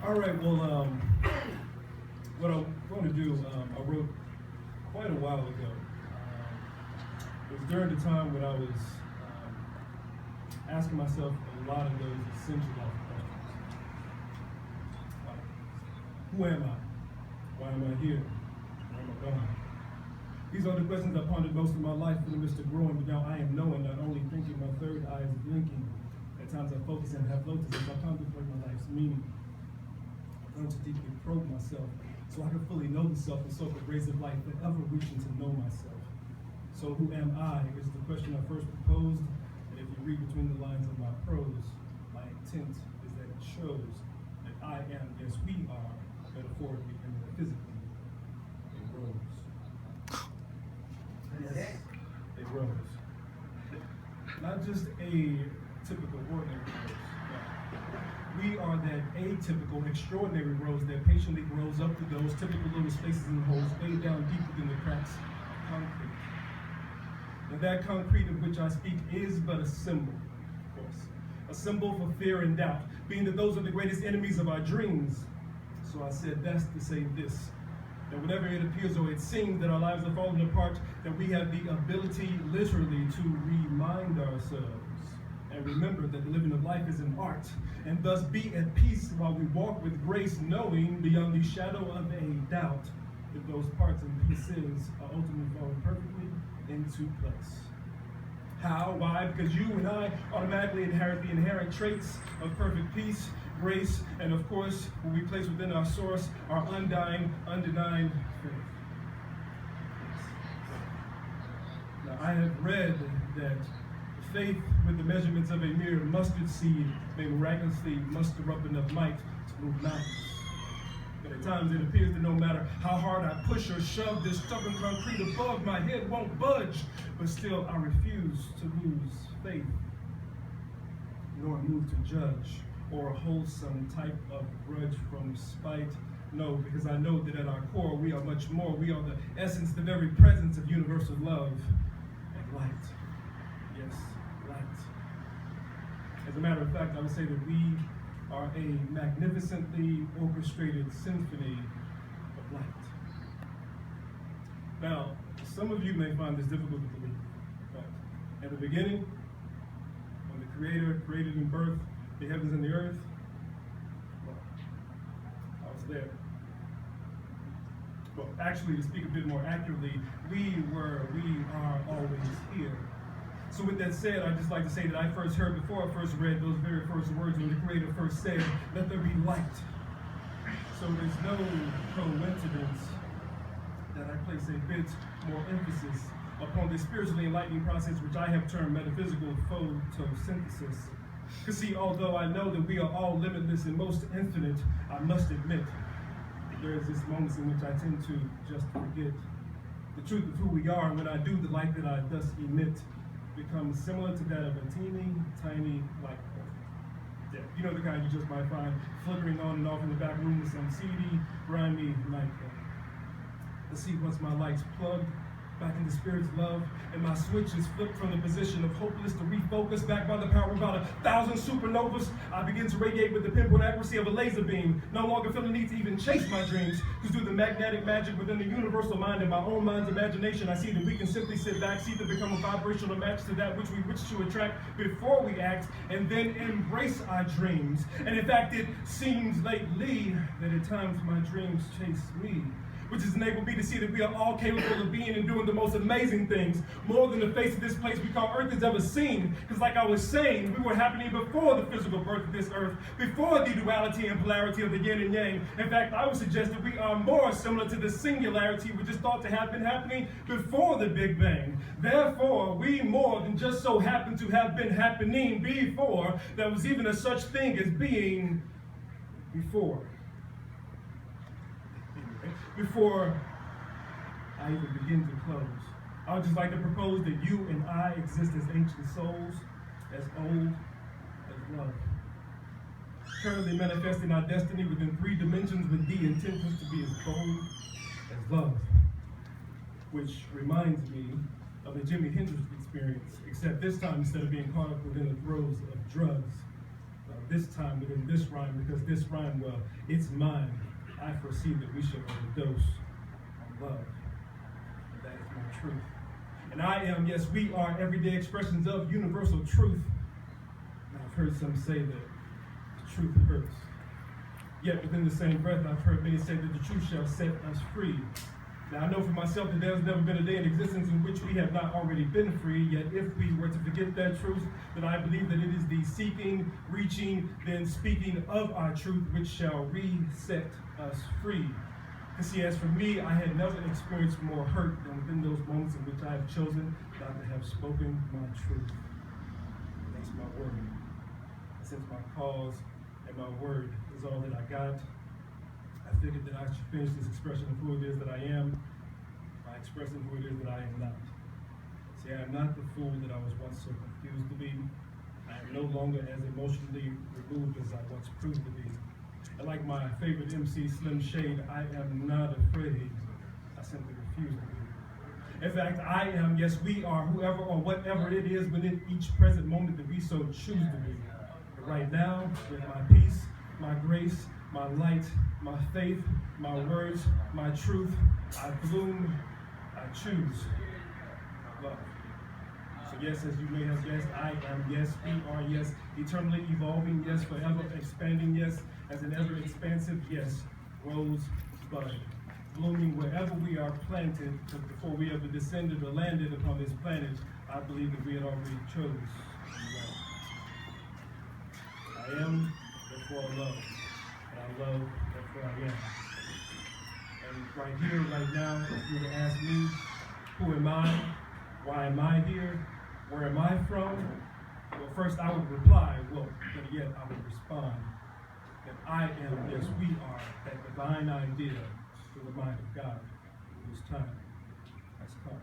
All right, well, what I want to do, I wrote quite a while ago. It was during the time when I was asking myself a lot of those essential life questions. Like, who am I? Why am I here? Where am I going? These are the questions I pondered most of my life in the midst of growing, but now I am knowing, not only thinking, my third eye is blinking. At times I focus and have lotus as I contemplate my life's meaning. I've learned to deeply probe myself so I can fully know the self and soak the rays of life, but ever reaching to know myself. So who am I is the question I first proposed, and if you read between the lines of my prose, my intent is that it shows that I am, yes we are, metaphorically and metaphysically, a rose. Yes, a rose. Not just a typical ordinary rose. No. We are that atypical, extraordinary rose that patiently grows up to those typical little spaces and holes way down deep within the cracks of concrete. Now that concrete of which I speak is but a symbol, of course. A symbol for fear and doubt, being that those are the greatest enemies of our dreams. So I said that's to say this, that whenever it appears or it seems that our lives are falling apart, that we have the ability literally to remind ourselves and remember that the living of life is an art, and thus be at peace while we walk with grace, knowing beyond the shadow of a doubt that those parts and pieces are ultimately falling perfectly into place. How? Why? Because you and I automatically inherit the inherent traits of perfect peace, grace, and of course, when we place within our source our undying, undenying faith. Now, I have read that faith with the measurements of a mere mustard seed may miraculously muster up enough might to move mountains. But at times it appears that no matter how hard I push or shove, this stubborn concrete above my head won't budge. But still I refuse to lose faith, nor move to judge or hold some type of grudge from spite. No, because I know that at our core we are much more. We are the essence, the very presence of universal love and light. Yes, light. As a matter of fact, I would say that we are a magnificently orchestrated symphony of light. Now, some of you may find this difficult to believe, but at the beginning, when the Creator created and birthed the heavens and the earth, well, I was there. Well, actually, to speak a bit more accurately, we are always here. So with that said, I'd just like to say that I first heard, before I first read those very first words when the Creator first said, "Let there be light." So there's no coincidence that I place a bit more emphasis upon this spiritually enlightening process which I have termed metaphysical photosynthesis. Because see, although I know that we are all limitless and most infinite, I must admit, there is this moments in which I tend to just forget the truth of who we are, and when I do, the light that I thus emit becomes similar to that of a teeny, tiny light bulb. Yeah, you know the kind you just might find flickering on and off in the back room with some seedy, grimy light bulb. Let's see, once my light's plugged back into Spirit's love, and my switch is flipped from the position of hopeless to refocus back by the power of about 1,000 supernovas, I begin to radiate with the pinpoint accuracy of a laser beam, no longer feeling the need to even chase my dreams, because through the magnetic magic within the universal mind and my own mind's imagination, I see that we can simply sit back, see to become a vibrational match to that which we wish to attract before we act, and then embrace our dreams. And in fact, it seems lately that at times my dreams chase me, which has enabled me to see that we are all capable of being and doing the most amazing things, more than the face of this place we call Earth has ever seen. Because like I was saying, we were happening before the physical birth of this Earth, before the duality and polarity of the yin and yang. In fact, I would suggest that we are more similar to the singularity which is thought to have been happening before the Big Bang. Therefore, we more than just so happen to have been happening before there was even a such thing as being before. Before I even begin to close, I would just like to propose that you and I exist as ancient souls, as old as love, currently manifesting our destiny within 3 dimensions with the intentions to be as bold as love, which reminds me of the Jimi Hendrix experience, except this time instead of being caught up within the throes of drugs, this time within this rhyme, because this rhyme, well, it's mine. I foresee that we shall overdose on love. And that is my truth. And I am, yes, we are everyday expressions of universal truth. And I've heard some say that the truth hurts. Yet within the same breath, I've heard many say that the truth shall set us free. Now, I know for myself that there's never been a day in existence in which we have not already been free, yet if we were to forget that truth, then I believe that it is the seeking, reaching, then speaking of our truth which shall reset us free. And see, as for me, I had never experienced more hurt than within those moments in which I have chosen not to have spoken my truth. And that's my word. And since my cause and my word is all that I got, I figured that I should finish this expression of who it is that I am by expressing who it is that I am not. See, I am not the fool that I was once so confused to be. I am no longer as emotionally removed as I once proved to be. And like my favorite MC, Slim Shade, I am not afraid. I simply refuse to be. In fact, I am, yes, we are, whoever or whatever it is within each present moment that we so choose to be. But right now, with my peace, my grace, my light, my faith, my words, my truth, I bloom, I choose love. So yes, as you may have guessed, I am, yes, we are, yes, eternally evolving, yes, forever expanding, yes, as an ever expansive, yes, rose bud, blooming wherever we are planted, but before we ever descended or landed upon this planet, I believe that we had already chose love. I am, therefore I love. I love, therefore I am. And right here, right now, if you were to ask me, who am I? Why am I here? Where am I from? Well, first I would reply, well, but yet I would respond that I am, yes, we are, that divine idea to the mind of God, whose time has come.